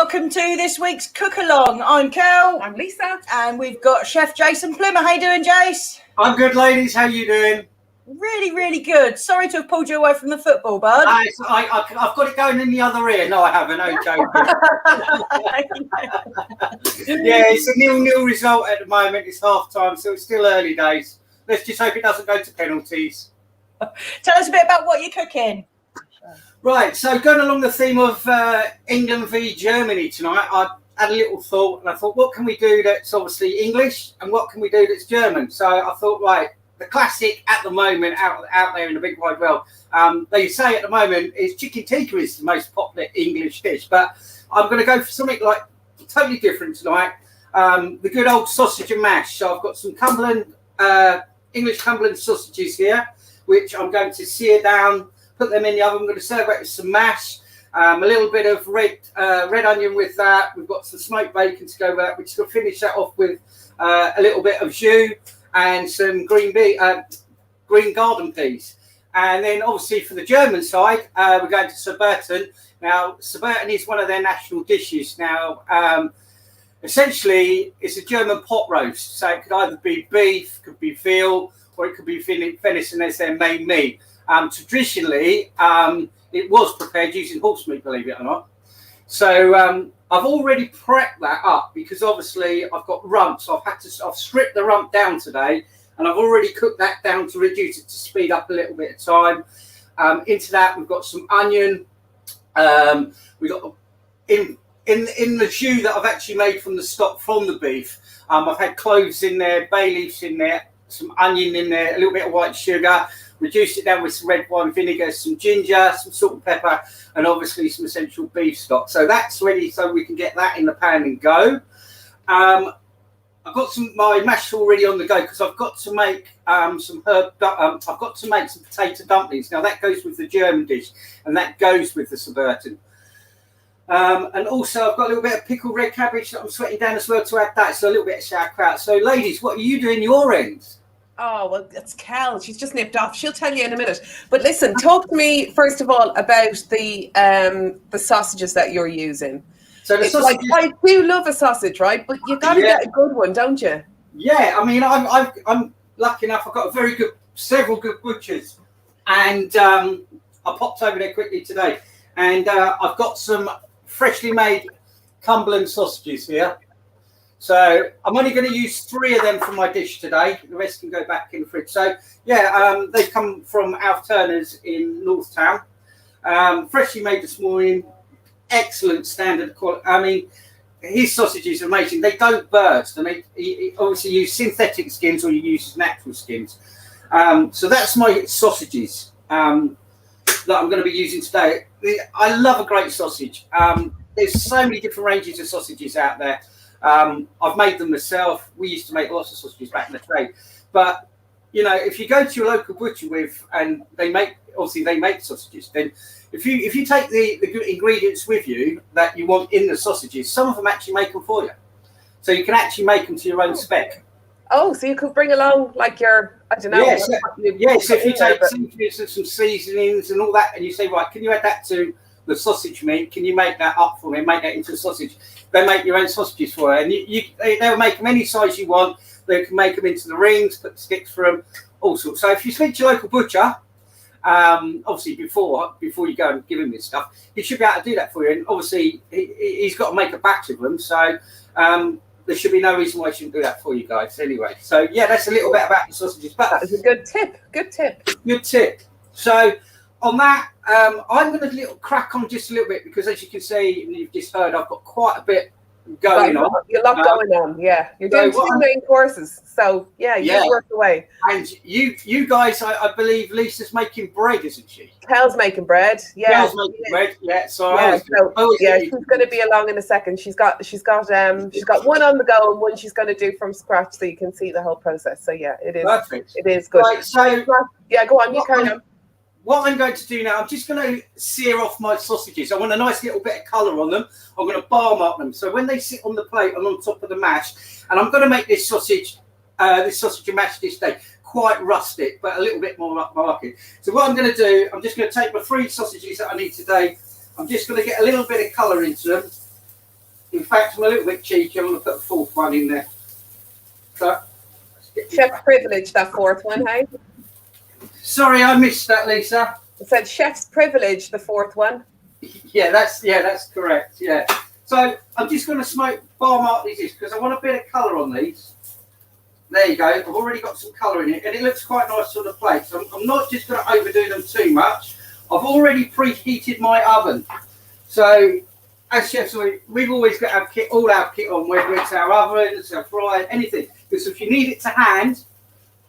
welcome to this week's Cook Along. I'm Kel. I'm Lisa. And we've got Chef Jason Plummer. How you doing, Jace? I'm good, ladies. How you doing? Really, really good. Sorry to have pulled you away from the football, bud. I've got it going in the other ear. No, I haven't. No joking. Yeah, it's a 0-0 result at the moment. It's half time, so it's still early days. Let's just hope it doesn't go to penalties. Tell us a bit about what you're cooking. Right, so going along the theme of England v Germany tonight, I had a little thought, and I thought, what can we do that's obviously English, and what can we do that's German? So I thought, right, the classic at the moment out there in the big wide world, they say at the moment is chicken tikka is the most popular English dish, but I'm going to go for something like totally different tonight. The good old sausage and mash. So I've got some English Cumberland sausages here, which I'm going to sear down, put them in the oven. I'm going to serve it with some mash, a little bit of red onion with that. We've got some smoked bacon to go with that. We're just going to finish that off with a little bit of jus and some green garden peas. And then obviously for the German side, we're going to Saarbrücken. Now, Saarbrücken is one of their national dishes. Now, essentially, it's a German pot roast. So it could either be beef, could be veal, or it could be venison as their main meat. Traditionally, it was prepared using horse meat, believe it or not. So I've already prepped that up because obviously I've got rump, so I've stripped the rump down today, and I've already cooked that down to reduce it to speed up a little bit of time. Into that, we've got some onion. We got in the jus that I've actually made from the stock from the beef. I've had cloves in there, bay leaves in there, some onion in there, a little bit of white sugar. Reduce it down with some red wine vinegar, some ginger, some salt and pepper, and obviously some essential beef stock. So that's ready, so we can get that in the pan and go. I've got my mash already on the go because I've got to make some I've got to make some potato dumplings. Now that goes with the German dish, and that goes with the Saarbrücken. And also I've got a little bit of pickled red cabbage that I'm sweating down as well to add that. So a little bit of sauerkraut. So ladies, what are you doing your end? Oh, well, it's Kel. She's just nipped off. She'll tell you in a minute. But listen, talk to me, first of all, about the sausages that you're using. So the sausages, I do love a sausage, right? But you got to get a good one, don't you? Yeah, I mean, I'm lucky enough. I've got several good butchers. And I popped over there quickly today. And I've got some freshly made Cumberland sausages here. So I'm only going to use 3 of them for my dish today. The rest can go back in the fridge. So yeah, they've come from Alf Turner's in Northtown. Freshly made this morning. Excellent standard quality. I mean, his sausages are amazing. They don't burst, and he obviously use synthetic skins or you use natural skins. So that's my sausages that I'm going to be using today. I love a great sausage. There's so many different ranges of sausages out there. I've made them myself. We used to make lots of sausages back in the day. But, you know, if you go to your local butcher and they make sausages, then if you take the good ingredients with you that you want in the sausages, some of them actually make them for you. So you can actually make them to your own spec. Oh, so you could bring along like your, I don't know. Yes, so if you take some seasonings and all that and you say, right, can you add that to the sausage meat? Can you make that up for me and make that into a sausage? They make your own sausages for you, and they'll make them any size you want. They can make them into the rings, put the sticks for them, all sorts. So if you speak to your local butcher, obviously before you go and give him this stuff, he should be able to do that for you. And obviously he's got to make a batch of them, so there should be no reason why he shouldn't do that for you guys. Anyway, so yeah, that's a little bit about the sausages. But that was a good tip. Good tip. So on that, I'm going to crack on just a little bit because, as you can see, and you've just heard, I've got quite a bit going on. You're a lot going on, yeah. You're doing 2 main courses, so yeah, you work away. And you guys, I believe Lisa's making bread, isn't she? Kel's making bread, yeah. Kel's making bread, yeah. So she's going to be along in a second. She's got one on the go and one she's going to do from scratch, so you can see the whole process. So yeah, it is perfect. It is good. Right, so yeah, go on, you carry on. What I'm going to do now, I'm just going to sear off my sausages. I want a nice little bit of colour on them. I'm going to bar mark them. So when they sit on the plate and on top of the mash, and I'm going to make this sausage and mash dish today quite rustic, but a little bit more upmarket. So what I'm going to do, I'm just going to take my 3 sausages that I need today. I'm just going to get a little bit of colour into them. In fact, I'm a little bit cheeky. I'm going to put a fourth one in there. So, Chef's privilege, that fourth one, hey? sorry, I missed that, Lisa. It said chef's privilege, the fourth one. Yeah, that's correct. Yeah. So I'm just going to bar mark these because I want a bit of colour on these. There you go. I've already got some colour in it, and it looks quite nice on the plate. So I'm not just going to overdo them too much. I've already preheated my oven. So as chefs, we've always got our kit, all our kit on, whether it's our ovens, our fryer, anything. Because if you need it to hand,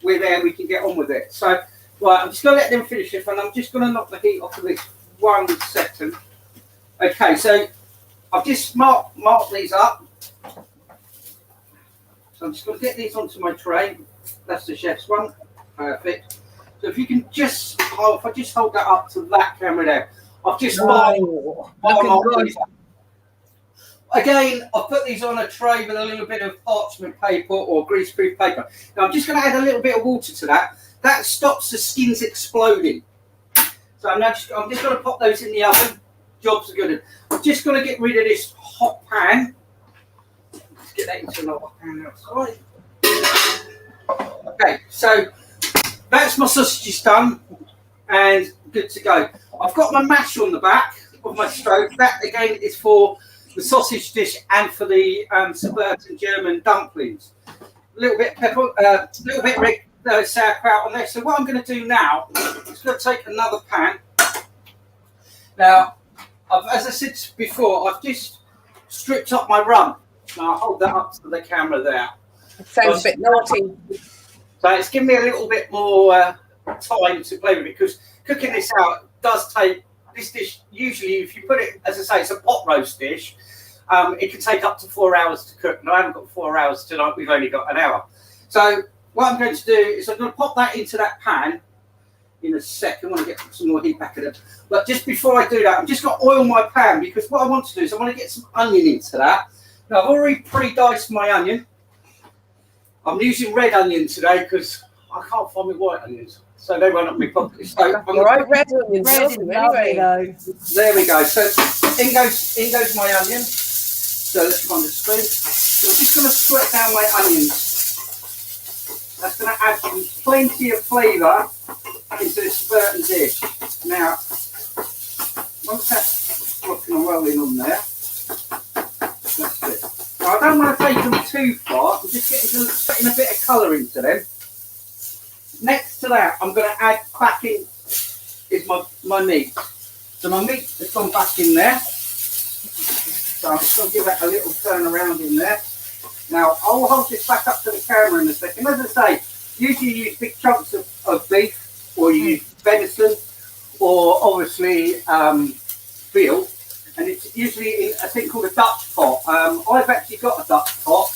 we're there. We can get on with it. So right, I'm just going to let them finish it, and I'm just going to knock the heat off of this 1 second. Okay, so I've just marked these up. So I'm just going to get these onto my tray. That's the chef's one. Perfect. So if you can just, if I just hold that up to that camera there. I've just marked these up. Again, I've put these on a tray with a little bit of parchment paper or greaseproof paper. Now I'm just going to add a little bit of water to that. That stops the skins exploding. So I'm just going to pop those in the oven. Jobs are good. I'm just going to get rid of this hot pan. Let's get that into another pan outside. Okay, so that's my sausages done and good to go. I've got my mash on the back of my stove. That again is for the sausage dish and for the suburban German dumplings. A little bit of pepper, a little bit of sauerkraut on there. So what I'm going to do now is going to take another pan. Now, as I said before, I've just stripped up my rum. Now I'll hold that up to the camera there. It sounds a bit naughty. So it's given me a little bit more time to play with it because cooking this out does take this dish. Usually, if you put it, as I say, it's a pot roast dish. It can take up to 4 hours to cook. And I haven't got 4 hours tonight. We've only got an hour. So what I'm going to do is I'm going to pop that into that pan in a second. I want to get some more heat back in it. But just before I do that, I'm just going to oil my pan because what I want to do is I want to get some onion into that. Now, I've already pre-diced my onion. I'm using red onion today because I can't find my white onions. So they won't be properly. So all right, red onions. Anyway. There we go. So in goes my onion. So let's find the spoon. So I'm just going to sweat down my onions. That's going to add plenty of flavour into this Burton dish. Now, once that's rocking and rolling on there, that's it. Now, I don't want to take them too far. I'm just putting a bit of colour into them. Next to that, I'm going to add cracking is my meat. So my meat has gone back in there. So I'm just going to give that a little turn around in there. Now, I'll hold this back up to the camera in a second. As I say, usually you use big chunks of beef, or you use venison, or obviously veal. And it's usually in a thing called a Dutch pot. I've actually got a Dutch pot.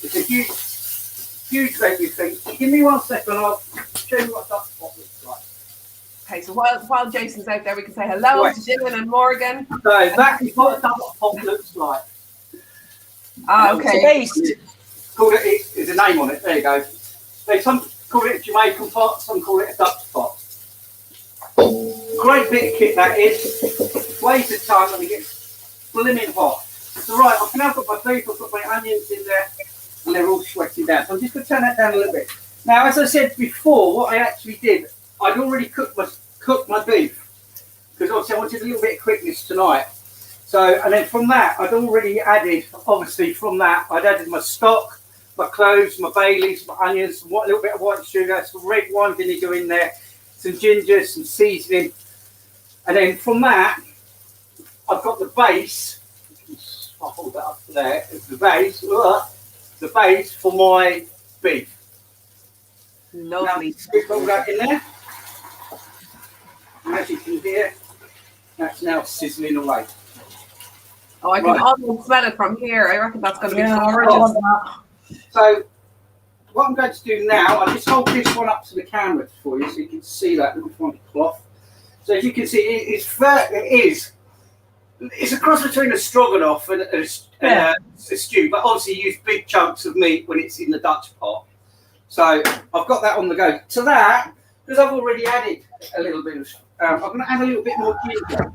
It's a huge regular thing. Give me 1 second, I'll show you what a Dutch pot looks like. Okay, so while Jason's out there, we can say hello to Dylan and Morgan. So that is what a Dutch pot looks like. Ah, okay. Called it, there's a name on it, there you go. Some call it a Jamaican pot, some call it a Dutch pot. Great bit of kit that is. Waste of time when it gets blimmin' hot. So right, I've now got my beef, I've got my onions in there, and they're all sweating down. So I'm just going to turn that down a little bit. Now, as I said before, what I actually did, I'd already cooked my beef, because obviously I wanted a little bit of quickness tonight. So, and then from that, I'd already added, obviously from that, I'd added my stock, my cloves, my bay leaves, my onions, a little bit of white sugar, some red wine vinegar in there, some ginger, some seasoning. And then from that, I've got the base. I'll hold that up to there. It's the base for my beef. Lovely. Now, all that in there. And as you can hear, that's now sizzling away. Oh, I can almost smell it from here. I reckon that's going to be gorgeous. So, what I'm going to do now, I'll just hold this one up to the camera for you so you can see that. Let me find the cloth. So as you can see, it's a cross between a stroganoff and a stew, but obviously you use big chunks of meat when it's in the Dutch pot. So I've got that on the go. To that, because I've already added a little bit of, I'm going to add a little bit more ginger.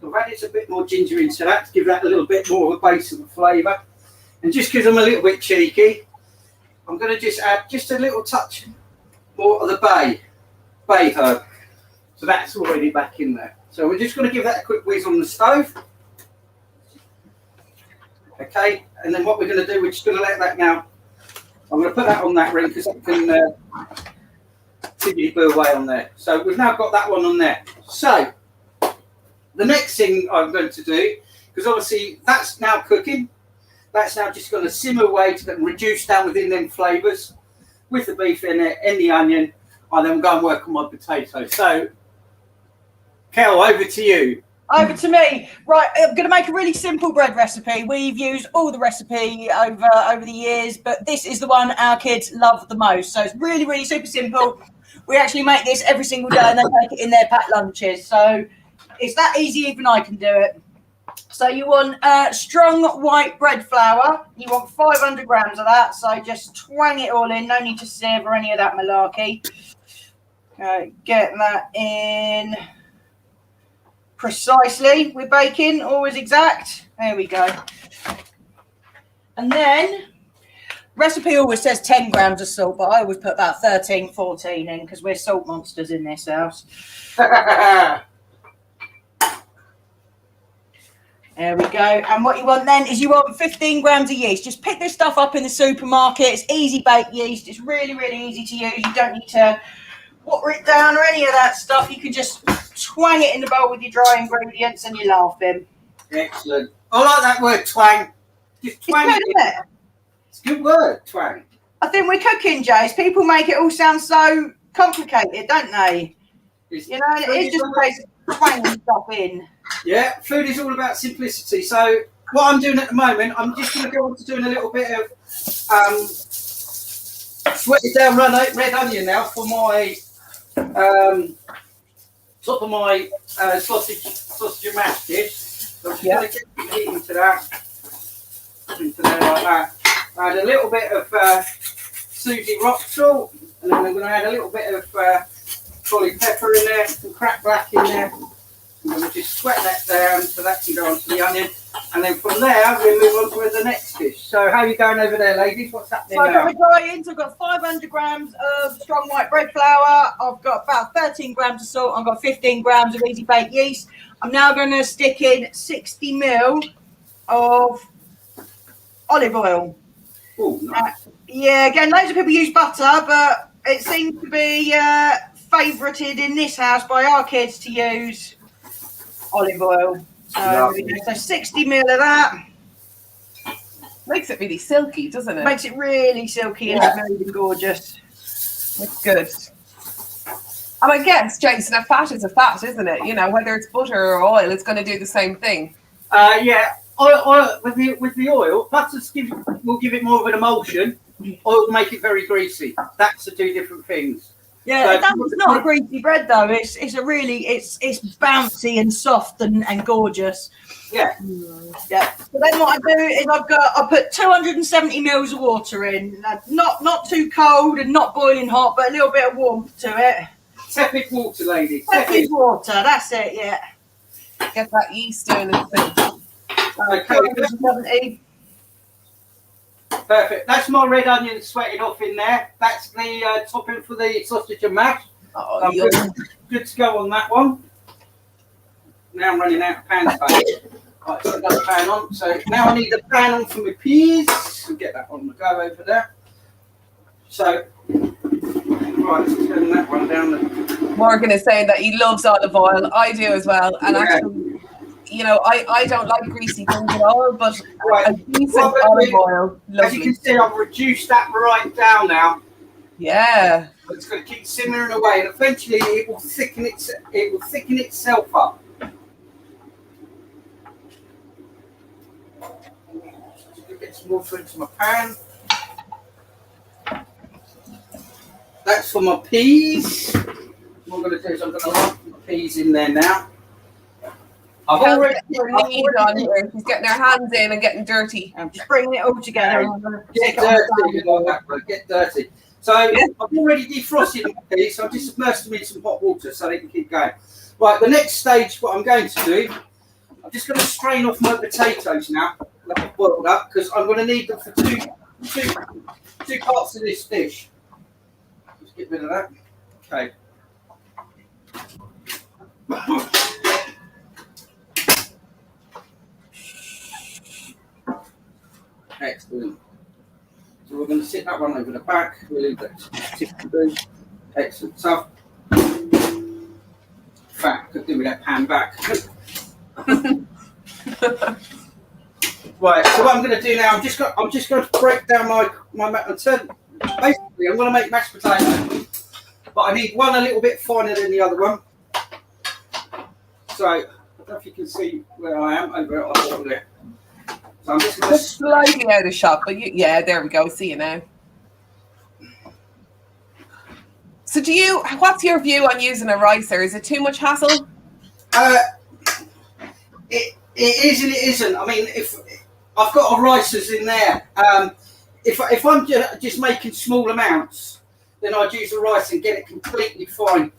I've added a bit more ginger into that to give that a little bit more of a base of the flavour. And just because I'm a little bit cheeky, I'm going to just add just a little touch more of the bay herb. So that's already back in there. So we're just going to give that a quick whiz on the stove. Okay, and then what we're going to do, we're just going to let that now. I'm going to put that on that ring because that can tiddly boo away on there. So we've now got that one on there. So the next thing I'm going to do, because obviously that's now cooking, that's now just going to simmer away to reduce down within them flavours with the beef in it, and the onion, and then go and work on my potatoes. So, Kel, over to you. Over to me. Right, I'm going to make a really simple bread recipe. We've used all the recipe over the years, but this is the one our kids love the most. So it's really, really super simple. We actually make this every single day and they take it in their packed lunches. So it's that easy, even I can do it. So you want strong white bread flour. You want 500 grams of that. So just twang it all in. No need to sieve or any of that malarkey. Get that in precisely with baking, always exact. There we go. And then recipe always says 10 grams of salt, but I always put about 13, 14 in because we're salt monsters in this house. There we go. And what you want then is you want 15 grams of yeast. Just pick this stuff up in the supermarket. It's easy baked yeast. It's really, really easy to use. You don't need to water it down or any of that stuff. You can just twang it in the bowl with your dry ingredients and you're laughing. Excellent. I like that word, twang. Just twang it. Isn't it? It's a good word, twang. I think we're cooking, Jace. People make it all sound so complicated, don't they? You know, it's just a case of twanging stuff in. Yeah, food is all about simplicity. So what I'm doing at the moment, I'm just going to go on to doing a little bit of sweated down red onion now for my top of my sausage and mash dish. So I'm just going to get it into that, into there like that. Add a little bit of Susie rock salt, and then I'm going to add a little bit of golly pepper in there, some cracked black in there. I'm going to just sweat that down so that can go onto the onion. And then from there, we'll move on to the next dish. So how are you going over there, ladies? What's happening now? So I've got my dry in, so I've got 500 grams of strong white bread flour. I've got about 13 grams of salt. I've got 15 grams of easy baked yeast. I'm now going to stick in 60 ml of olive oil. Oh, nice. Yeah, again, loads of people use butter, but it seems to be favoured in this house by our kids to use olive oil. So 60 ml of that. Makes it really silky, doesn't it? Makes it really silky and smooth and gorgeous. It's good. And I guess, Jason, a fat is a fat, isn't it? You know, whether it's butter or oil, it's going to do the same thing. Yeah, oil with the oil, butter will give it more of an emulsion. Oil will make it very greasy. That's the two different things. Yeah, it's not a greasy bread though. It's bouncy and soft and gorgeous. Yeah. Yeah. So then what I do is I put 270 mils of water in. Not too cold and not boiling hot, but a little bit of warmth to it. Tepid water, lady. Tepid water, that's it, yeah. Get that yeast in and things. Okay. 270. Perfect. That's my red onion sweated off in there. That's the topping for the sausage and mash. Good to go on that one. Now I'm running out of pan space. Right, so I've got the pan on. So now I need the pan on for my peas. We'll get that on the go over there. So, right, let's turn that one down. Morgan is saying that he loves olive oil. I do as well. And actually, you know, I don't like greasy things at all, but a decent olive oil, lovely. As you can see, I've reduced that right down now. Yeah. It's going to keep simmering away, and eventually it will thicken itself up. Just get some water into my pan. That's for my peas. What I'm going to do is I'm going to lump my peas in there now. I've already on here. She's getting her hands in and getting dirty. I'm just bringing it all together. Get dirty. Get dirty. So I've already defrosted my peas, so I've just immersed them in some hot water so they can keep going. Right, the next stage, what I'm going to do I'm just going to strain off my potatoes now that I've boiled up because I'm going to need them for two parts of this dish. Let's get rid of that. Okay. Excellent. So we're going to sit that one over the back. We'll leave that to do. Excellent stuff. Fat, could do with that pan back. Right, so what I'm going to do now, I'm just going to break down my basically I'm going to make mashed potato, but I need one a little bit finer than the other one. So I don't know if you can see where I am over there. So I'm just going to slightly out of shot, but yeah, there we go. See you now. So what's your view on using a ricer? Is it too much hassle? It is and it isn't. I mean, if I've got a ricers in there, if I'm just making small amounts, then I'd use a ricer and get it completely fine.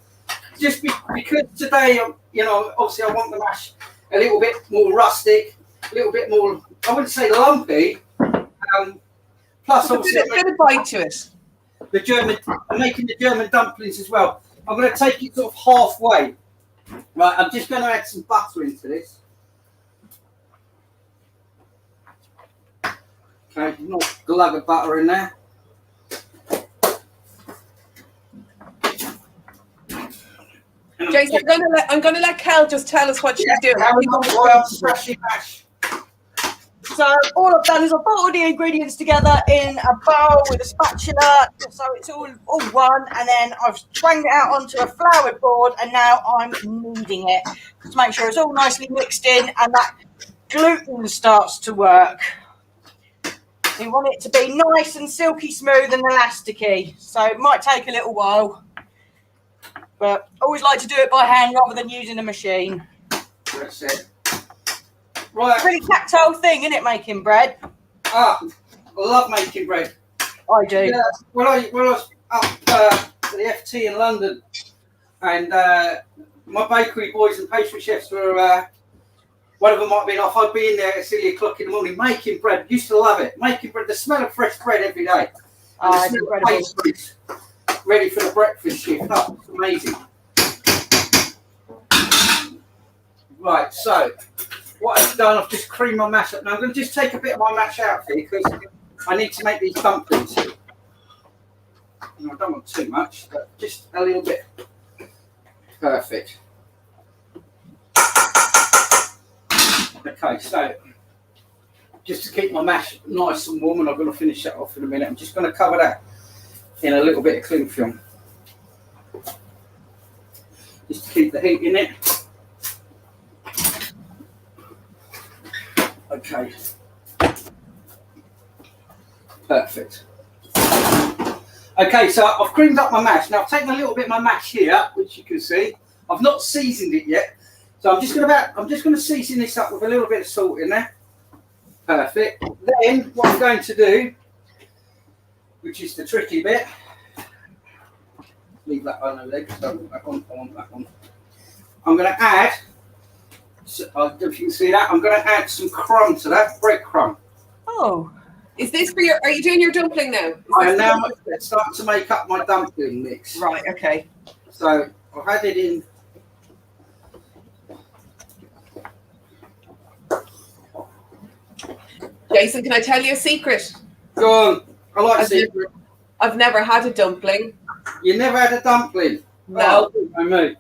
Just because today, obviously I want the mash a little bit more rustic, a little bit more, I wouldn't say lumpy. Plus, obviously, a bit of bite to it. I'm making the German dumplings as well. I'm going to take it sort of halfway. Right, I'm just going to add some butter into this. Okay, not a glug of butter in there. Jason, I'm going to let Kel just tell us what she's doing. I'm smashing mash. So all I've done is I've put all the ingredients together in a bowl with a spatula, so it's all one, and then I've sprung it out onto a floured board, and now I'm kneading it to make sure it's all nicely mixed in and that gluten starts to work. You want it to be nice and silky smooth and elasticy, so it might take a little while, but I always like to do it by hand rather than using a machine. That's it. Right. Pretty tactile thing, isn't it, making bread? I love making bread. I do. Yeah, when I was up at the FT in London, and my bakery boys and pastry chefs were, one of them might have been off, I'd be in there at 3 o'clock in the morning making bread. Used to love it. Making bread, the smell of fresh bread every day. And the smell of pastries ready for the breakfast shift. Oh, it's amazing. Right, so what I've done, I've just creamed my mash up. Now I'm going to just take a bit of my mash out here because I need to make these dumplings. And I don't want too much, but just a little bit. Perfect. Okay, so just to keep my mash nice and warm, and I'm going to finish that off in a minute, I'm just going to cover that in a little bit of cling film. Just to keep the heat in it. Okay. Perfect. Okay, so I've creamed up my mash. Now I've taken a little bit of my mash here, which you can see. I've not seasoned it yet. So I'm just going to season this up with a little bit of salt in there. Perfect. Then what I'm going to do, which is the tricky bit, leave that one over there because I want that one. I want that one. I'm going to add, so I don't know if you can see that, I'm going to add some crumb to that, breadcrumb. Oh, is this for your, are you doing your dumpling now? I'm now starting to make up my dumpling mix. Right, okay. So I've added in Jason, can I tell you a secret? Go on. I like secret. I've never had a dumpling. You never had a dumpling? No. Oh, I mean.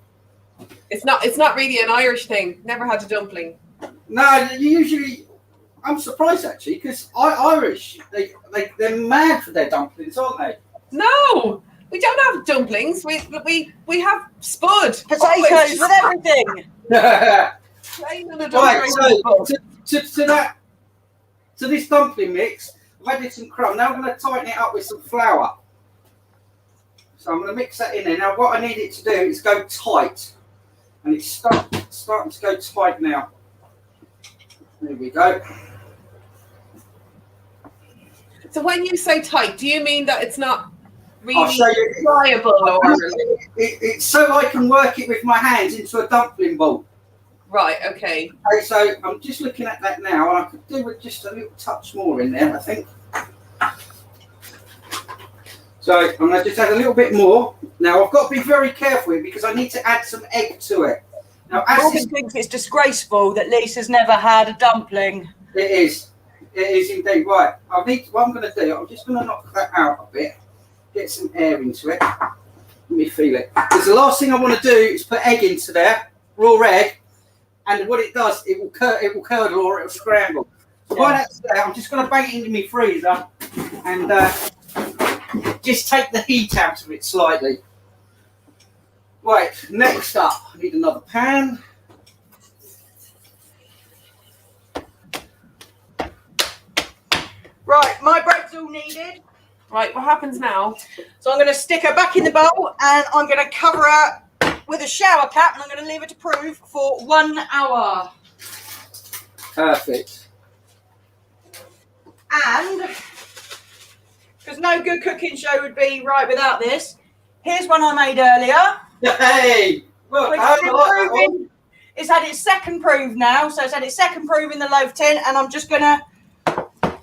It's not really an Irish thing. Never had a dumpling. No, you usually. I'm surprised actually because Irish they're mad for their dumplings, aren't they? No, we don't have dumplings. We have spud, potatoes with everything. Plain on a dumpling. Right, to this dumpling mix, I've added some crumb. Now I'm going to tighten it up with some flour. So I'm going to mix that in there. Now what I need it to do is go tight. And it's starting to go tight now. There we go. So when you say tight, do you mean that it's not really pliable? Or... It's so I can work it with my hands into a dumpling ball. Right, okay. Okay, so I'm just looking at that now, and I could do with just a little touch more in there, I think. So I'm going to just add a little bit more. Now, I've got to be very careful here because I need to add some egg to it. Now, Robin thinks it's disgraceful that Lisa's never had a dumpling. It is. It is indeed. Right. What I'm going to do, I'm just going to knock that out a bit, get some air into it. Let me feel it. Because the last thing I want to do is put egg into there, raw egg, and what it does, it will curdle or it will scramble. So while that's there, I'm just going to bang it into my freezer and just take the heat out of it slightly. Right, next up, I need another pan. Right, my bread's all needed. Right, what happens now? So I'm going to stick her back in the bowl and I'm going to cover her with a shower cap and I'm going to leave her to prove for 1 hour. Perfect. And, because no good cooking show would be right without this, here's one I made earlier. Hey! Well, it's had its second proof now, so it's had its second proof in the loaf tin, and I'm just going to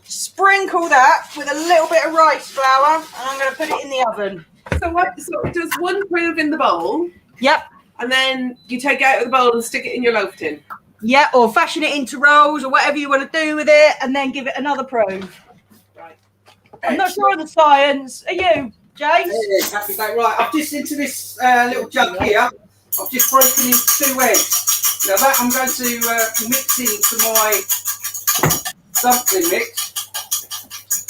sprinkle that with a little bit of rice flour, and I'm going to put it in the oven. So it does one proof in the bowl? Yep. And then you take it out of the bowl and stick it in your loaf tin? Yeah, or fashion it into rolls or whatever you want to do with it, and then give it another proof. Right. I'm not sure of the science. Are you, Jace? Hey, happy day. Right, I've just into this little jug here. I've just broken in 2 eggs. Now that I'm going to mix into my dumpling mix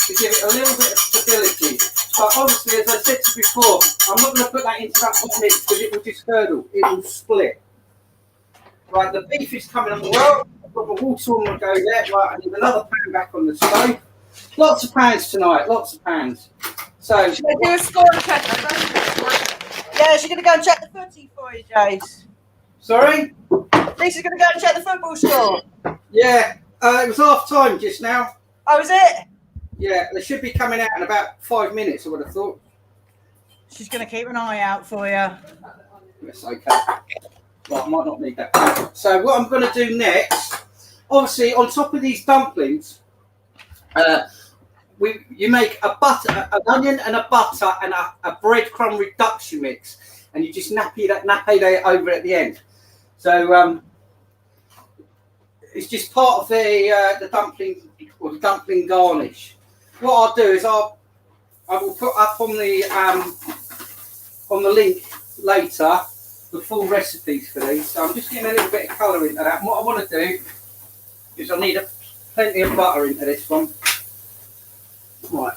to give it a little bit of stability. But obviously, as I said to you before, I'm not going to put that into that hot mix because it will just curdle. It will split. Right, the beef is coming on well. I've got the water on the go there. Right, I need another pan back on the stove. Lots of pans tonight, lots of pans. So, should I do a score check? Yeah, she's going to go and check the footy for you, Jace. Sorry? Lisa's going to go and check the football score. Yeah, it was half time just now. Oh, is it? Yeah, they should be coming out in about 5 minutes, I would have thought. She's going to keep an eye out for you. That's okay. Well, I might not need that. So what I'm going to do next, obviously on top of these dumplings, you make a butter, an onion and a butter and a breadcrumb reduction mix, and you just nappy that over at the end. So it's just part of the dumpling or the dumpling garnish. What I'll do is I will put up on the link later the full recipes for these. So I'm just getting a little bit of colour into that. And what I want to do is I need plenty of butter into this one. Right.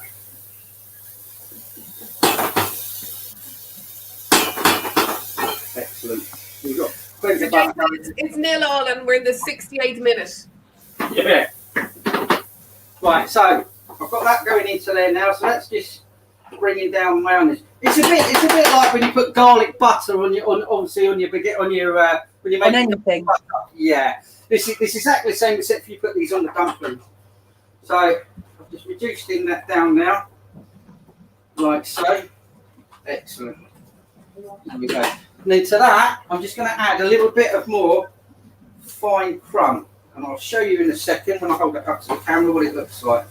Excellent. We've got plenty of butter. It's 0-0 and we're in the 68th minute. Yeah. Right, so I've got that going into there now. So that's just bringing down mayonnaise. It's a bit like when you put garlic butter on your when you make anything. Butter. Yeah. This is exactly the same except if you put these on the dumpling. So I've just reduced that down now. Like so. Excellent. There we go. And then to that, I'm just going to add a little bit of more fine crumb. And I'll show you in a second when I hold it up to the camera what it looks like.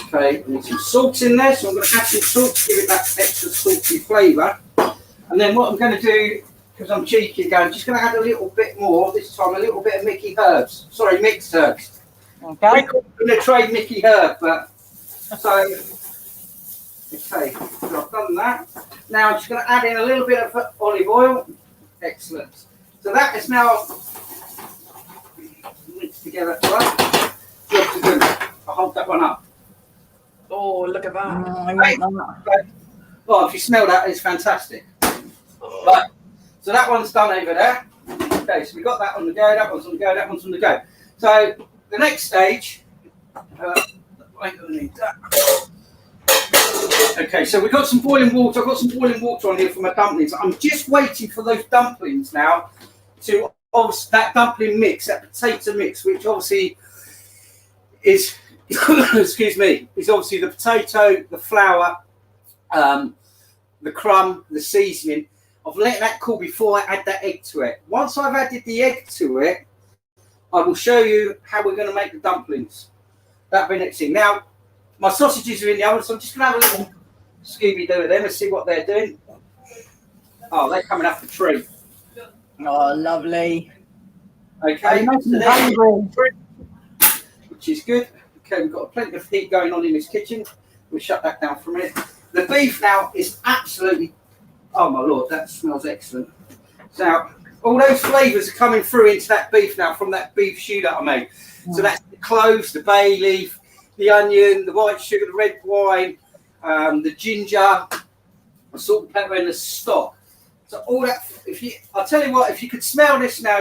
Okay, I need some salt in there, so I'm going to add some salt to give it that extra salty flavour. And then what I'm going to do, because I'm cheeky again, I'm just going to add a little bit more, this time a little bit of mixed herbs. Okay. We're going to trade Mickey Herb, but so, okay, so I've done that. Now I'm just going to add in a little bit of olive oil. Excellent. So that is now mixed together for us. I'll hold that one up. Oh, look at that. I like that. Oh, if you smell that, it's fantastic. Right. So that one's done over there. Okay, so we got that on the go, that one's on the go, that one's on the go. So the next stage, okay, so we've got some boiling water. I've got some boiling water on here for my dumplings. I'm just waiting for those dumplings now to, obviously, that dumpling mix, that potato mix, which obviously is, excuse me, is obviously the potato, the flour, the crumb, the seasoning, of letting that cool before I add that egg to it. Once I've added the egg to it, I will show you how we're going to make the dumplings. That'll be next thing. Now, my sausages are in the oven, so I'm just going to have a little Scooby-Doo with them and see what they're doing. Oh, they're coming up the tree. Oh, lovely. Okay, which is good. Okay, we've got plenty of heat going on in this kitchen. We'll shut that down for a minute. The beef now is absolutely, oh my Lord, that smells excellent. So all those flavours are coming through into that beef now from that beef stew that I made. So that's the cloves, the bay leaf, the onion, the white sugar, the red wine, the ginger, the salt and pepper, and the stock. So all that, I'll tell you what, if you could smell this now,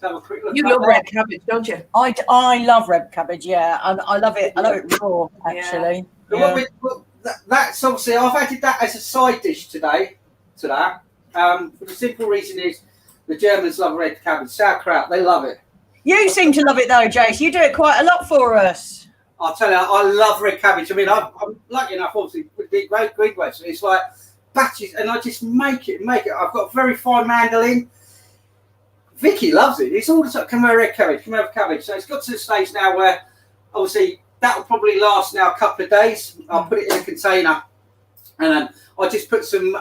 have a quick look. You love red cabbage, don't you? I love red cabbage, yeah. I love it. I love it raw, actually. Yeah. That's obviously, I've added that as a side dish today to that. For the simple reason is the Germans love red cabbage, sauerkraut, they love it. You seem to love it though, Jace. You do it quite a lot for us. I'll tell you, I love red cabbage. I mean, I'm lucky enough, obviously, with the great greenways. So it's like batches, and I just make it. I've got a very fine mandolin. Vicky loves it. It's all the time. Can we have red cabbage? Can we have cabbage? So it's got to the stage now where, obviously, that will probably last now a couple of days. I'll put it in a container, and then I just put some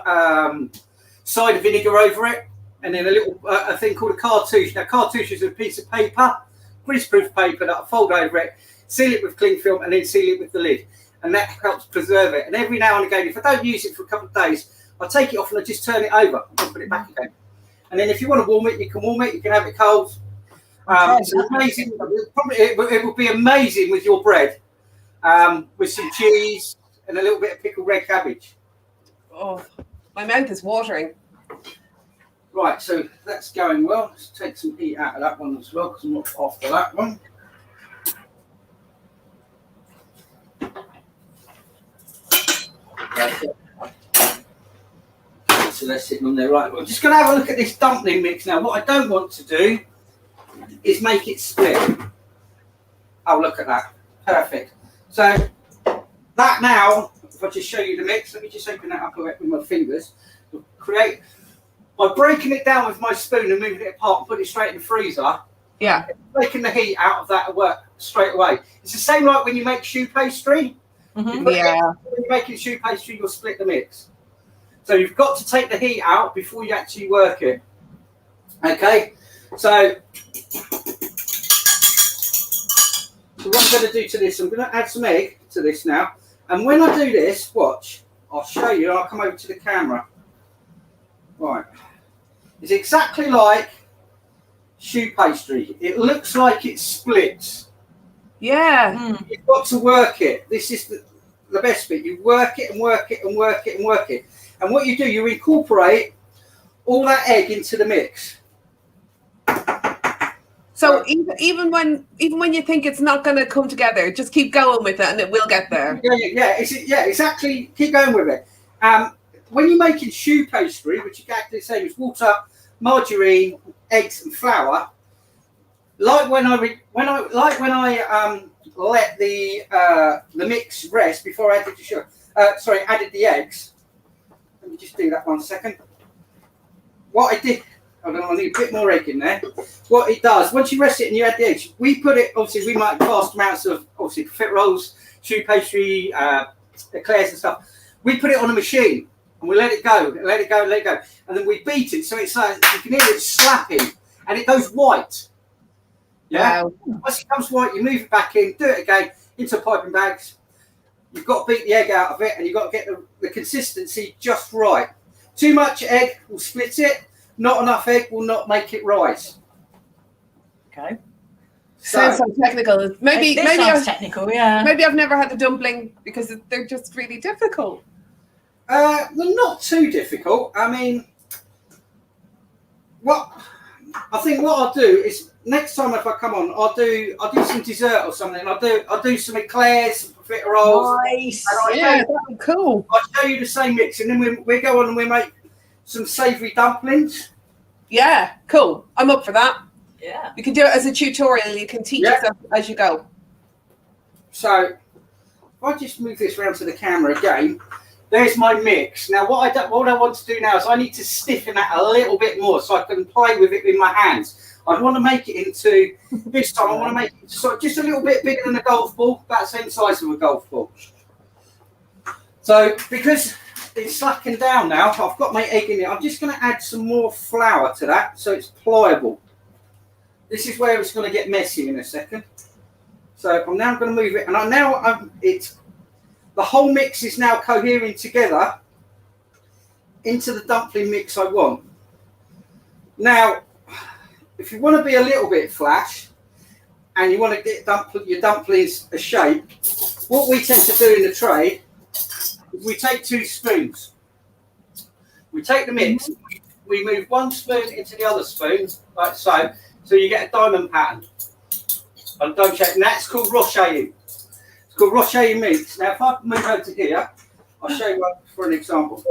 cider vinegar over it, and then a thing called a cartouche. Now, cartouche is a piece of paper, greaseproof paper that I fold over it, seal it with cling film, and then seal it with the lid, and that helps preserve it. And every now and again, if I don't use it for a couple of days, I take it off and I just turn it over and put it back again. And then if you want to warm it, you can warm it. You can have it cold. It's amazing. It will be amazing with your bread, with some cheese and a little bit of pickled red cabbage. Oh, my mouth is watering. Right, so that's going well. Let's take some heat out of that one as well, because I'm not after that one. So they're sitting on there. Right, we're just going to have a look at this dumpling mix now. What I don't want to do is make it split. Oh, look at that. Perfect. So that now, if I just show you the mix, let me just open that up with my fingers. By breaking it down with my spoon and moving it apart and put it straight in the freezer, taking the heat out of that work straight away. It's the same like when you make choux pastry. Mm-hmm. When you're making choux pastry, you'll split the mix. So you've got to take the heat out before you actually work it. Okay, so what I'm going to do to this, I'm going to add some egg to this now. And when I do this, watch, I'll show you, I'll come over to the camera. Right, it's exactly like choux pastry. It looks like it splits. Yeah. You've got to work it. This is the best bit. You work it and work it and work it and work it. And what you do, you incorporate all that egg into the mix. So even when you think it's not going to come together, just keep going with it, and it will get there. Yeah, exactly. Keep going with it. When you're making choux pastry, which is exactly the same as water, margarine, eggs, and flour, like when I let the mix rest before I added the sugar. Added the eggs. Let me just do that 1 second. What I did, I need a bit more egg in there. What it does, once you rest it and you add the eggs, we put it, obviously we make vast amounts of, obviously, profit rolls, choux pastry, eclairs and stuff. We put it on a machine and we let it go, let it go. And then we beat it so it's like, you can hear it slapping and it goes white. Yeah. Wow. Once it comes white, you move it back in, do it again, into piping bags. You've got to beat the egg out of it and you've got to get the consistency just right. Too much egg will split it. Not enough egg will not make it rise. Okay. Sounds so technical. Maybe technical, yeah. Maybe I've never had a dumpling because they're just really difficult. They're not too difficult. I mean, I think what I'll do is next time if I come on, I'll do some dessert or something. I'll do some eclairs, some profiteroles. Nice. Yeah, cool. I'll show you the same mix, and then we go on and we make some savoury dumplings. Yeah, cool. I'm up for that. Yeah. You can do it as a tutorial. You can teach yourself as you go. So if I just move this around to the camera again, there's my mix. Now, what I want to do now is I need to stiffen that a little bit more so I can play with it with my hands. I want to make it into, this time I want to make it sort of just a little bit bigger than a golf ball, about the same size of a golf ball. So, because it's slackened down now, I've got my egg in it. I'm just going to add some more flour to that so it's pliable. This is where it's going to get messy in a second. So I'm now going to move it, and the whole mix is now cohering together into the dumpling mix I want. Now, if you want to be a little bit flash and you want to get your dumplings a shape, what we tend to do in the trade is we take 2 spoons. We take the mix, we move 1 spoon into the other spoon, like so you get a diamond pattern. And don't check, and that's called rocheting. It's called rocheting mix. Now, if I move over to here, I'll show you one for an example.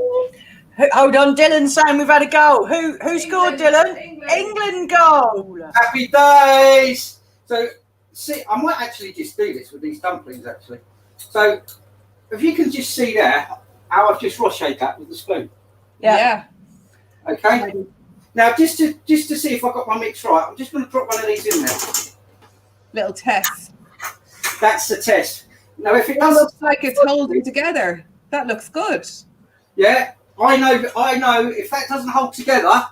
Hold on, Dylan's saying we've had a goal. Who scored, Dylan? England goal. Happy days. So, see, I might actually just do this with these dumplings, actually. So, if you can just see there how I've just rocheted that with the spoon. Yeah. Okay. Now, just to see if I got my mix right, I'm just going to drop one of these in there. Little test. That's the test. Now, if it That does, looks like it's holding together. That looks good. yeah, I know. If that doesn't hold together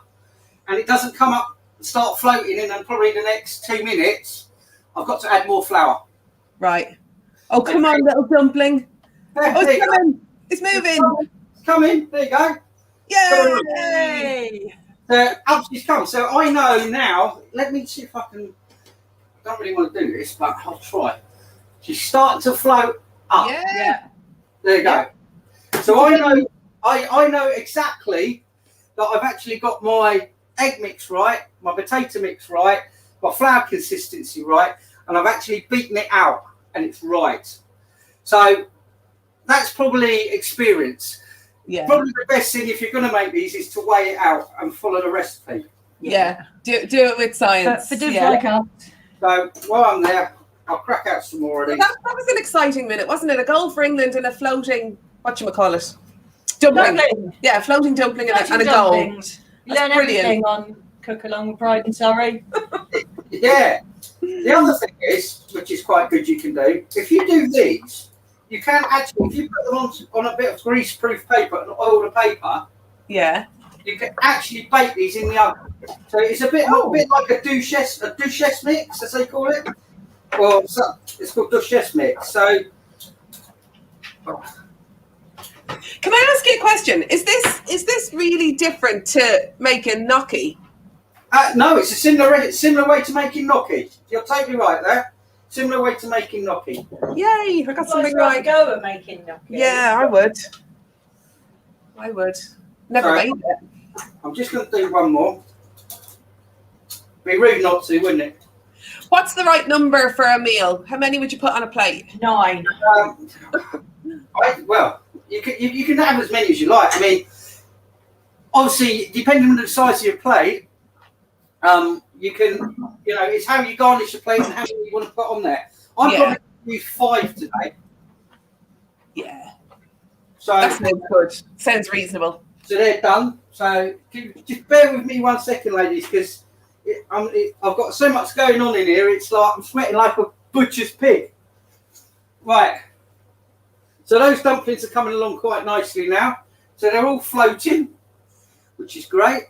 and it doesn't come up and start floating in probably the next 2 minutes, I've got to add more flour. Right. Oh, come on, little dumpling. There, Oh, there it's you go. coming. It's moving. It's coming. There you go. Yay! Up she's come. So I know now. Let me see if I can. I don't really want to do this, but I'll try. She's starting to float up. Yeah. There you go. So I know exactly that I've actually got my egg mix right, my potato mix right, my flour consistency right, and I've actually beaten it out and it's right. So that's probably experience. Yeah. Probably the best thing if you're going to make these is to weigh it out and follow the recipe. Yeah. Do it with science. For divs like us. So while I'm there, I'll crack out some more of these. That was an exciting minute, wasn't it? A goal for England and a floating, whatchamacallit? Dumpling. Dumpling. Yeah, floating dumpling and a goal. Dumplings. You That's learn brilliant. everything on Cook Along with Pride and Surrey. Yeah. The other thing is, which is quite good you can do, if you do these, you can actually, if you put them on a bit of grease-proof paper and oil the paper, Yeah. you can actually bake these in the oven. So it's a bit like a duchesse mix, as they call it. Or it's called duchesse mix. So Can I ask you a question? Is this really different to making gnocchi? no, it's a similar way to making gnocchi. You're totally right there. Similar way to making gnocchi. Yay! I got something right. Go at making gnocchi. Yeah, I would. Never Sorry. made it. I'm just going to do one more. Be rude not to, wouldn't it? What's the right number for a meal? How many would you put on a plate? 9. Well, you can have as many as you like. I mean, obviously, depending on the size of your plate, you can, it's how you garnish your plate and how many you want to put on there. I'm probably going to use 5 today. Yeah. So That sounds good. Sounds reasonable. So they're done. So just bear with me 1 second, ladies, because I've got so much going on in here. It's like I'm sweating like a butcher's pig. Right. So those dumplings are coming along quite nicely now. So they're all floating, which is great.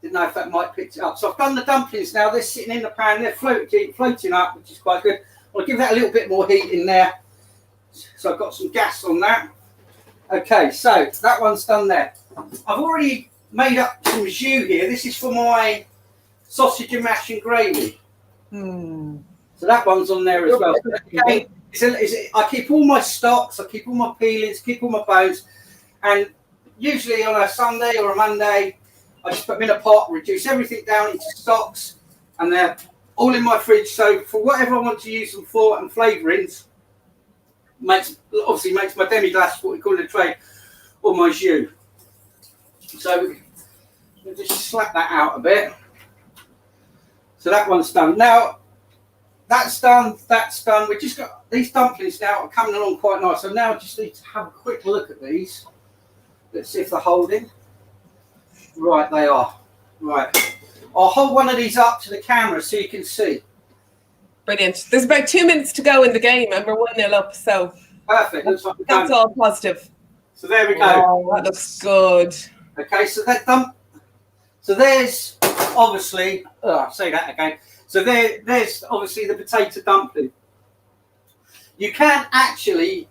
Didn't know if that might pick it up. So I've done the dumplings now. They're sitting in the pan. They're floating up, which is quite good. I'll give that a little bit more heat in there. So I've got some gas on that. Okay, so that one's done there. I've already made up some jus here. This is for my sausage and mash and gravy. So that one's on there as well. Okay, I keep all my stocks, I keep all my peelings, keep all my bones, and usually on a Sunday or a Monday, I just put them in a pot, reduce everything down into stocks, and they're all in my fridge. So for whatever I want to use them for and flavourings, obviously makes my demi-glace, what we call in the trade, or my jus. So we'll just slap that out a bit. So that one's done. Now, that's done. That's done. We've just got these dumplings now are coming along quite nice. So now I just need to have a quick look at these. Let's see if they're holding. Right, they are. Right. I'll hold one of these up to the camera so you can see. Brilliant. There's about 2 minutes to go in the game, and we're 1-0 up. So Perfect. Looks like that's all positive. So there we go. Oh, that looks good. Okay, so that so there's obviously. I'll say that again. So there's obviously the potato dumpling. You can actually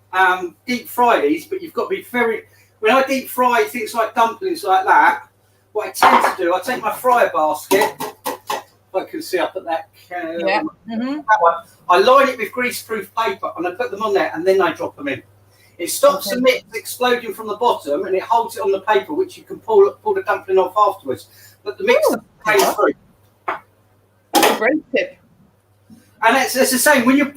deep fry these, but you've got to be very. When I deep fry things like dumplings like that, what I tend to do, I take my fryer basket. If I can see up at that. Yeah. That one. I line it with greaseproof paper and I put them on there, and then I drop them in. It stops the mix exploding from the bottom, and it holds it on the paper, which you can pull the dumpling off afterwards. But the mix stays through. Great tip. And it's the same when you're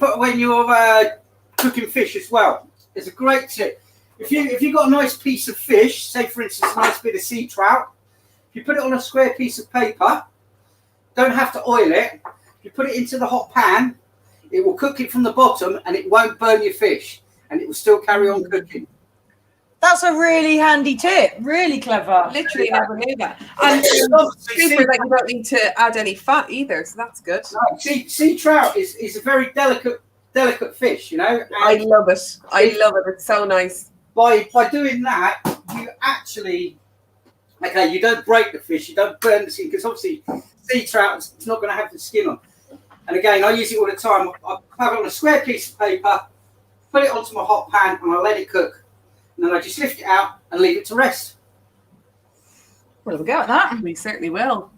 cooking fish as well. It's a great tip. If you've got a nice piece of fish, say for instance a nice bit of sea trout, if you put it on a square piece of paper, don't have to oil it. If you put it into the hot pan, it will cook it from the bottom, and it won't burn your fish, and it will still carry on cooking. That's a really handy tip. Really clever. Literally never knew that. And super that you don't need to add any fat either, so that's good. No, sea trout is a very delicate fish, you know. I love it. I love it. It's so nice. By doing that, you actually, okay, you don't break the fish, you don't burn the skin, because obviously sea trout is not going to have the skin on. And again, I use it all the time. I have it on a square piece of paper, put it onto my hot pan, and I let it cook. And then I just lift it out and leave it to rest. We'll go at that. We certainly will.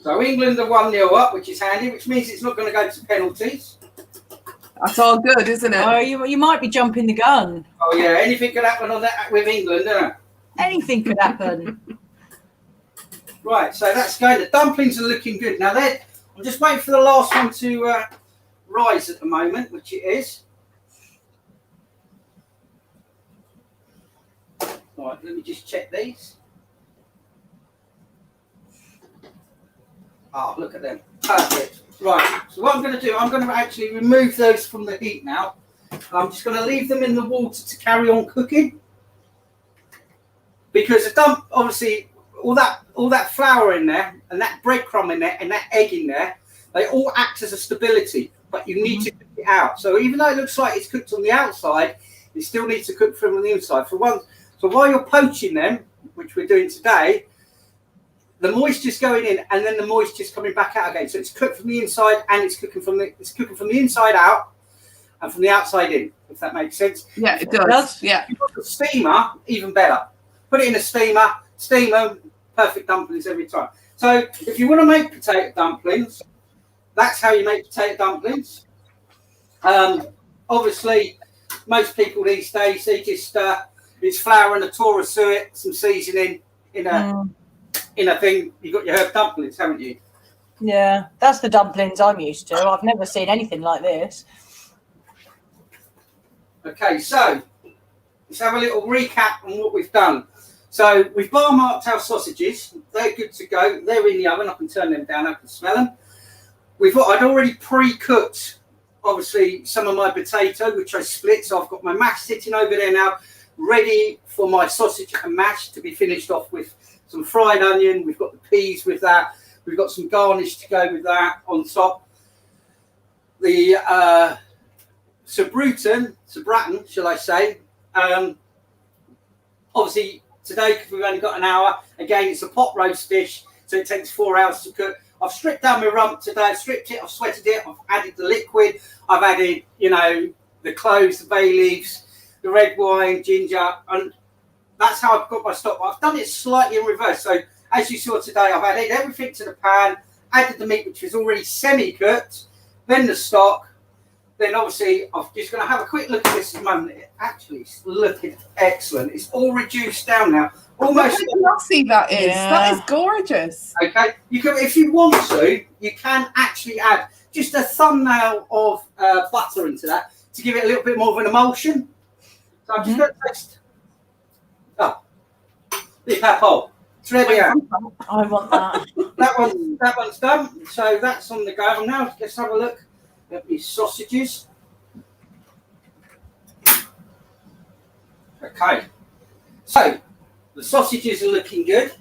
So England are 1-0 up, which is handy, which means it's not going to go to penalties. That's all good, isn't it? Oh, you might be jumping the gun. Oh yeah, anything could happen on that with England, doesn't it? Anything could happen. Right, so that's going. The dumplings are looking good. Now I'm just waiting for the last one to rise at the moment, which it is. Right, let me just check these. Oh, look at them. Perfect. Right, so what I'm going to do, I'm going to actually remove those from the heat now. I'm just going to leave them in the water to carry on cooking. Because obviously, all that flour in there, and that breadcrumb in there, and that egg in there, they all act as a stability, but you need to cook it out. So even though it looks like it's cooked on the outside, it still needs to cook from the inside. So while you're poaching them, which we're doing today, the moisture's going in, and then the moisture's coming back out again. So it's cooked from the inside, and it's cooking from the inside out, and from the outside in. If that makes sense. Yeah, it does. Yeah. If you've got a steamer, even better. Put it in a steamer, steam them, perfect dumplings every time. So if you want to make potato dumplings, that's how you make potato dumplings. Obviously, most people these days, they just it's flour and a tora suet, some seasoning in a thing. You've got your herb dumplings, haven't you? Yeah, that's the dumplings I'm used to. I've never seen anything like this. Okay, so let's have a little recap on what we've done. So we've bar marked our sausages. They're good to go. They're in the oven. I can turn them down. I can smell them. I'd already pre-cooked, obviously, some of my potato, which I split. So I've got my mash sitting over there now, ready for my sausage and mash to be finished off with some fried onion. We've got the peas with that. We've got some garnish to go with that on top. The Sabratin, shall I say. Obviously, today, because we've only got an hour, again, it's a pot roast dish, so it takes 4 hours to cook. I've stripped down my rump today. I've stripped it, I've sweated it, I've added the liquid, I've added, the cloves, the bay leaves, the red wine, ginger, and that's how I've got my stock. I've done it slightly in reverse. So as you saw today, I've added everything to the pan, added the meat, which was already semi-cooked, then the stock. Then obviously, I'm just going to have a quick look at this at the moment. It actually is looking excellent. It's all reduced down now. Almost glossy that is. Yeah. That is gorgeous. Okay, you can, if you want to, you can actually add just a thumbnail of butter into that to give it a little bit more of an emulsion. So I'm just going to taste. Oh, big pap hole. Très bien. I want that. that one's done. So that's on the go. Now let's have a look at these sausages. Okay. So the sausages are looking good.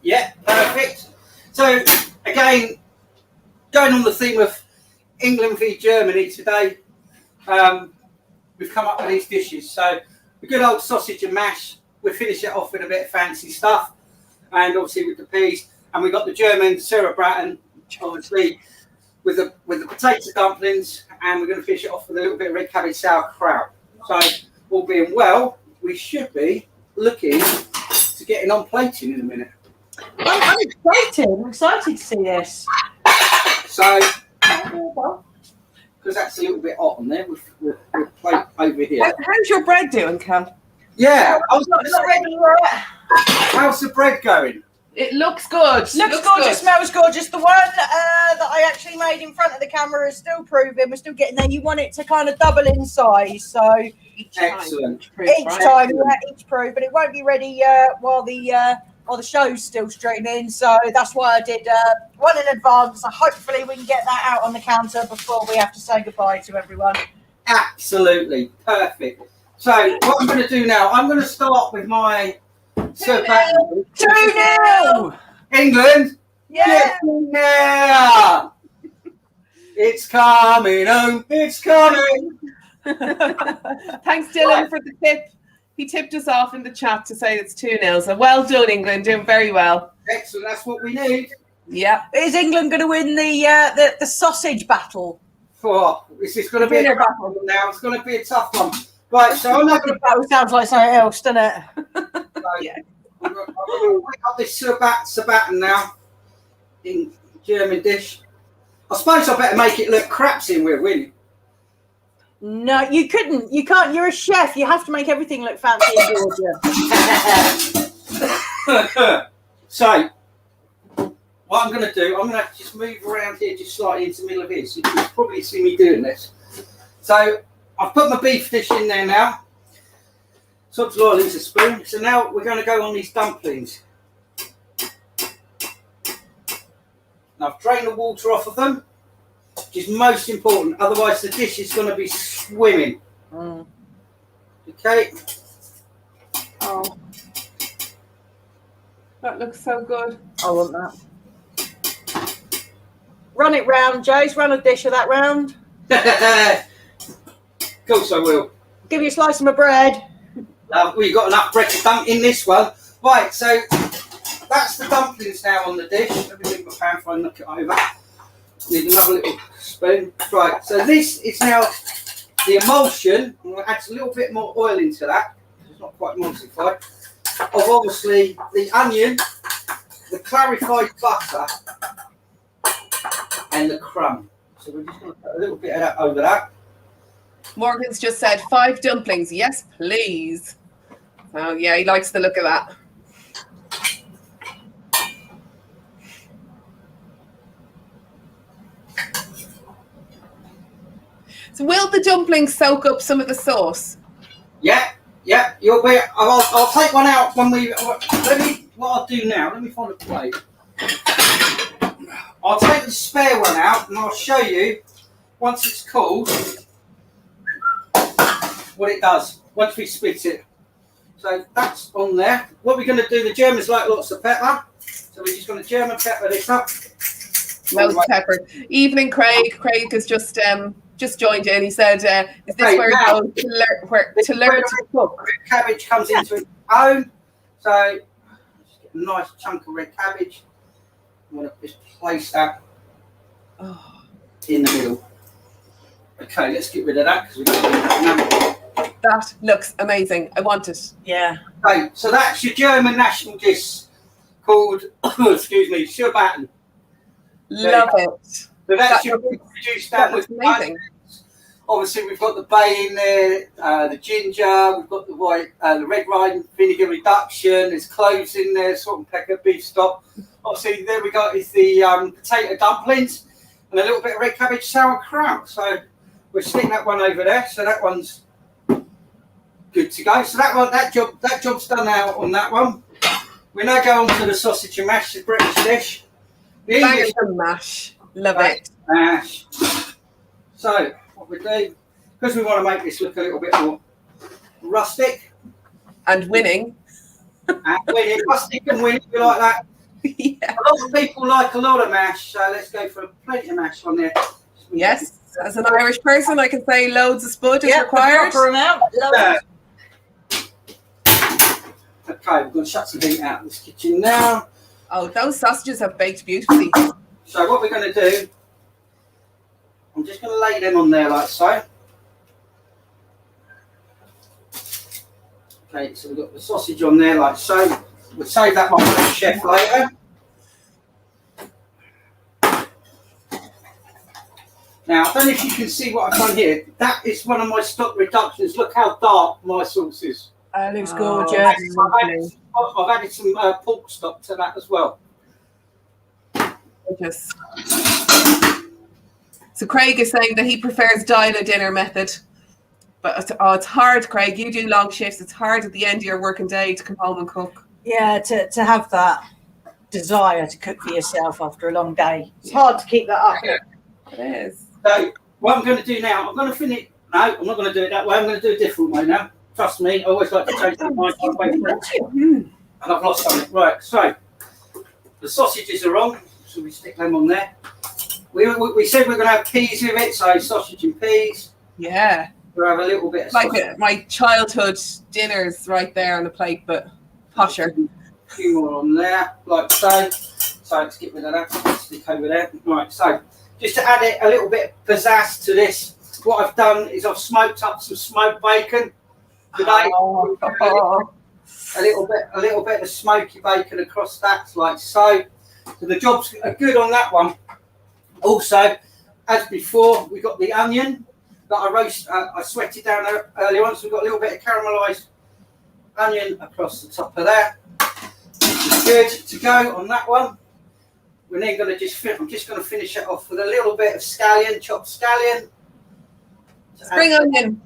Yeah, perfect. So again, going on the theme of England v Germany today, we've come up with these dishes. So the good old sausage and mash. We'll finish it off with a bit of fancy stuff, and obviously with the peas. And we got the German Sauerbraten, obviously with the potato dumplings, and we're going to finish it off with a little bit of red cabbage sauerkraut. So all being well, we should be looking to getting on plating in a minute. I'm excited. I'm excited to see this. So, because that's a little bit hot on there, we'll plate over here. How's your bread doing, Kel? Yeah, It's not ready yet. how's the bread going? It looks good. Looks gorgeous, smells gorgeous. The one that I actually made in front of the camera is still proving. We're still getting there. You want it to kind of double in size, so Excellent. each time, each proof, but it won't be ready while the show's still streaming. So that's why I did one in advance. So hopefully we can get that out on the counter before we have to say goodbye to everyone. Absolutely perfect. So what I'm going to do now, I'm going to start with my 2-0! England. Yeah. Yeah. It's coming home. It's coming. Thanks, Dylan, for the tip. He tipped us off in the chat to say it's 2-0. So well done, England. Doing very well. Excellent. That's what we need. Yeah. Is England going to win the sausage battle? Oh, this is going to be a tough one now. It's going to be a tough one. Right, so I'm not going to. That sounds like something else, doesn't it? Yeah. I'm going to wake up this Sauerbraten now in German dish. I suppose I better make it look crapsy and we'll win. No, you couldn't. You can't. You're a chef. You have to make everything look fancy and gorgeous. So, what I'm going to do, I'm going to just move around here just slightly into the middle of here. So you can probably see me doing this. So, I've put my beef dish in there now. Salt, oil into a spoon. So now we're going to go on these dumplings. Now I've drained the water off of them, which is most important. Otherwise the dish is going to be swimming. Okay. Oh, that looks so good. I want that. Run it round, Jace. Run a dish of that round. Of course I will. Give you a slice of my bread. We've got enough bread to dunk in this one. Right, so that's the dumplings now on the dish. Let me leave my pan before I knock it over. Need another little spoon. Right, so this is now the emulsion. I'm going to add a little bit more oil into that. It's not quite emulsified. Of obviously the onion, the clarified butter, and the crumb. So we're just going to put a little bit of that over that. Morgan's just said 5 dumplings. Yes, please. Oh, yeah, he likes the look of that. So will the dumplings soak up some of the sauce? Yeah. You'll be. I'll take one out when we. What I'll do now. Let me find a plate. I'll take the spare one out and I'll show you once it's cooled what it does once we split it. So that's on there. What we're going to do, the Germans like lots of pepper, so we're just going to German pepper this up. Loads of pepper. Evening, Craig. Craig has just joined in. He said, "Is this where now, you go to learn to cook?" Red cabbage comes into its own. So just get a nice chunk of red cabbage. I'm going to just place that in the middle. Okay, let's get rid of that because we don't need that now. That looks amazing. I want it. Yeah. Okay, so that's your German national dish called, excuse me, Sauerbraten. Love it. So that's your produced down with amazing. Obviously, we've got the bay in there, the ginger, we've got the white, the red wine vinegar reduction. There's cloves in there, salt and pepper, beef stock. Obviously, there we got is the potato dumplings and a little bit of red cabbage sauerkraut. So we're sticking that one over there. So that one's good to go. So that job's done out on that one. We now go on to the sausage and mash, the British dish. The English mash. Love it. Mash. So, what we do, because we want to make this look a little bit more rustic. And winning. And winning, rustic and winning, you like that? Yeah. A lot of people like a lot of mash, so let's go for plenty of mash on there. Yes. As an Irish person, I can say loads of spud is required. Proper amount. Okay, we're going to shut some heat out of this kitchen now. Oh, those sausages have baked beautifully. So what we're going to do, I'm just going to lay them on there like so. Okay, so we've got the sausage on there like so. We'll save that one for the chef later. Now, I don't know if you can see what I've done here. That is one of my stock reductions. Look how dark my sauce is. That looks gorgeous. I've added some pork stock to that as well. Gorgeous. So Craig is saying that he prefers diner dinner method. But it's hard, Craig. You do long shifts. It's hard at the end of your working day to come home and cook. Yeah, to have that desire to cook for yourself after a long day. It's hard to keep that up. It is. So what I'm going to do now, I'm going to finish. No, I'm not going to do it that way. I'm going to do a different way now. Trust me, I always like to change the mind. And I've lost something. Right, so the sausages are on, so we stick them on there. We said we're going to have peas with it, so sausage and peas. Yeah. We'll have a little bit of like my childhood dinners right there on the plate, but posher. A few more on there, like so. So let's get rid of that. Stick over there. Right, so just to add it a little bit of pizzazz to this, what I've done is I've smoked up some smoked bacon today. A little bit of smoky bacon across that, like so. So the jobs are good on that one. Also, as before, we got the onion that I sweated down earlier on, so we've got a little bit of caramelised onion across the top of there. Good to go on that one. We're then going to I'm just going to finish it off with a little bit of scallion, chopped scallion. Spring onion.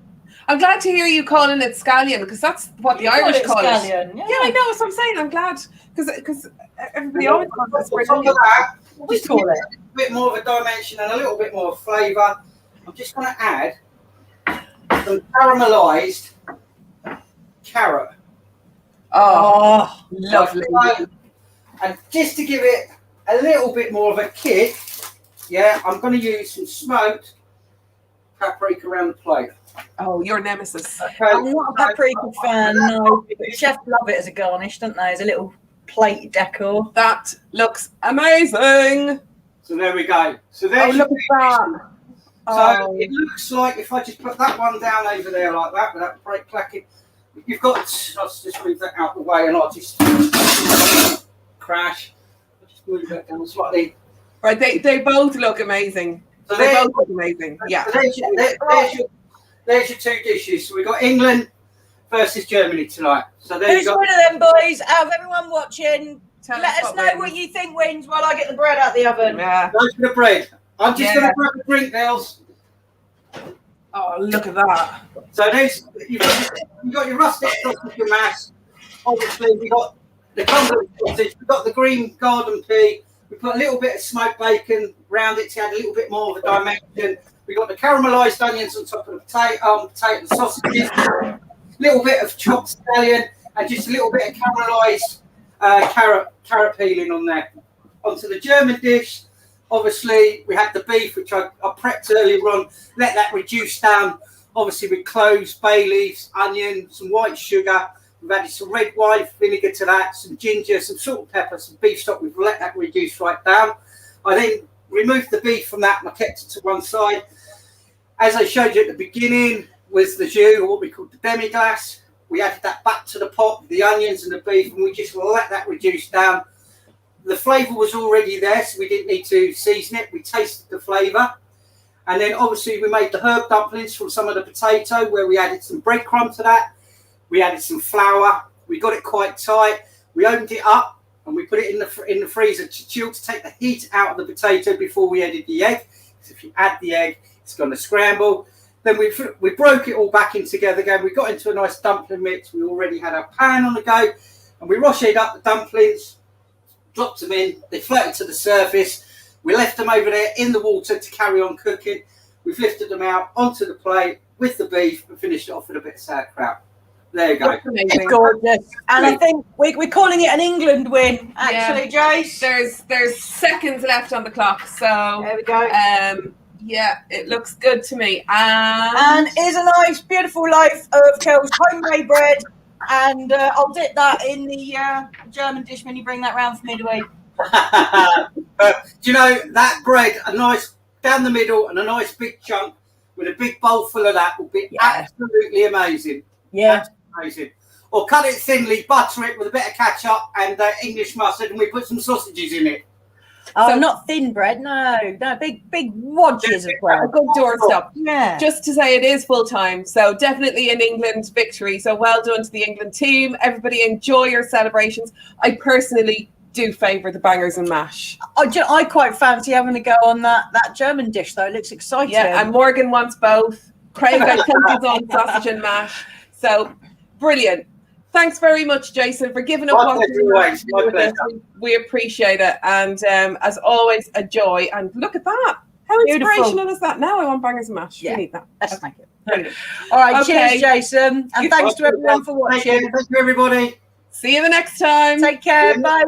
I'm glad to hear you calling it scallion because that's what the Irish call it. Scallion, yeah, I know. That's what I'm saying. I'm glad because everybody always calls it spring On top onion. of that, We call it a bit more of a dimension and a little bit more flavour. I'm just going to add some caramelised carrot. Oh, lovely. And just to give it a little bit more of a kick, yeah, I'm going to use some smoked paprika around the plate. Oh, your nemesis. Okay. I'm not a paprika fan, no. But chefs love it as a garnish, don't they? As a little plate decor. That looks amazing. So there we go. So there's look at that. So it looks like if I just put that one down over there like that without break clacking, you've got. I'll just move that out of the way and I'll just crash. I'll just move that down slightly. Right, they both look amazing. So they both look amazing. Yeah. So there's your two dishes. So we've got England versus Germany tonight. So there Who's you go. one of them, boys? Out of everyone watching, let us know wins. what you think wins while I get the bread out the oven. Yeah. Go for the bread. I'm just going to grab a drink, Nels. Oh, look at that. So there's you've got your rustic sausage and mash. Obviously, we've got the Cumberland sausage. We've got the green garden pea. We put a little bit of smoked bacon around it to add a little bit more of a dimension. We've got the caramelised onions on top of the potato and sausages. A little bit of chopped scallion and just a little bit of caramelised carrot peeling on there. Onto the German dish. Obviously, we had the beef, which I prepped earlier on. Let that reduce down. Obviously, with cloves, bay leaves, onion, some white sugar. We've added some red wine vinegar to that, some ginger, some salt and pepper, some beef stock. We've let that reduce right down. I then removed the beef from that and I kept it to one side. As I showed you at the beginning, was the jus, or what we call the demi-glace. We added that back to the pot, the onions and the beef, and we just let that reduce down. The flavour was already there, so we didn't need to season it. We tasted the flavour. And then obviously we made the herb dumplings from some of the potato where we added some breadcrumb to that. We added some flour. We got it quite tight. We opened it up and we put it in the freezer to chill to take the heat out of the potato before we added the egg. Because if you add the egg, it's going to scramble. Then we broke it all back in together again. We got into a nice dumpling mix. We already had our pan on the go. and we rocheted up the dumplings, dropped them in, they floated to the surface. We left them over there in the water to carry on cooking. We've lifted them out onto the plate with the beef and finished it off with a bit of sauerkraut. There you go. It's gorgeous. And I think we're calling it an England win, actually, Jace. There's seconds left on the clock, so there we go. Yeah, it looks good to me. And here's a nice, beautiful loaf of Kel's homemade bread. And I'll dip that in the German dish when you bring that round for me to eat. Do you know that bread, a nice down the middle and a nice big chunk with a big bowl full of that will be absolutely amazing. Yeah. Amazing. Or cut it thinly, butter it with a bit of ketchup and English mustard, and we put some sausages in it. Oh, so, not thin bread, no, big wadges as well. A good doorstop. Yeah. Just to say, it is full time, so definitely an England victory. So well done to the England team. Everybody enjoy your celebrations. I personally do favour the bangers and mash. I quite fancy having a go on that German dish, though. It looks exciting. Yeah, and Morgan wants both. Craig, I think, is on sausage and mash. So brilliant. Thanks very much, Jason, for giving up what you're with us. We appreciate it. And as always, a joy. And look at that. How inspirational is that? Now I want bangers and mash. Yeah. We need that. Thank you. All right, cheers, Jason. And thanks to everyone for watching. Thank you, everybody. See you the next time. Take care. Bye.